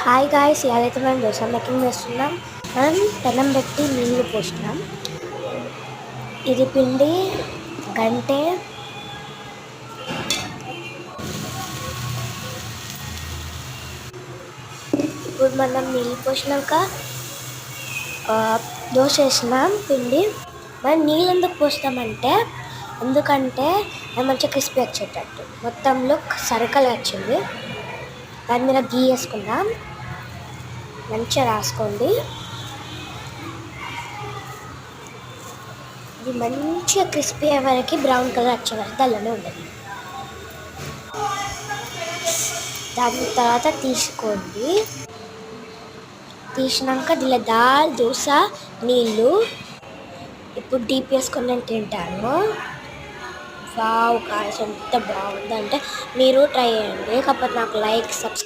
Hi guys, ఇవాళైతే మనం dosa making చేస్తున్నాం. మనం పెనం పెట్టి నీళ్ళు పోస్తున్నాం. ఇది పిండి గంటే ఇప్పుడు మనం నీళ్ళు పోసినాక దోశ వేసినాం పిండి. మనం నీళ్ళు ఎందుకు పోస్తామంటే ఎందుకంటే అది మంచిగా క్రిస్పీ వచ్చేటట్టు. మొత్తంలో సరికలు వచ్చింది. దాని మీద గీ వేసుకుందాం. మంచిగా రాసుకోండి. ఇది మంచిగా క్రిస్పీ అయ్యే వరకు బ్రౌన్ కలర్ వచ్చే వరకు అలానే ఉండదు. దాని తర్వాత తీసుకోండి. తీసినాక దీనిలో దాల్ దోశ నీళ్ళు ఇప్పుడు డీప్ వేసుకొని నేను తింటాను. వావ్ గాయ్స్, ఎంత బాగుందంటే మీరు ట్రై చేయండి. కాకపోతే నాకు లైక్ సబ్స్క్రైబ్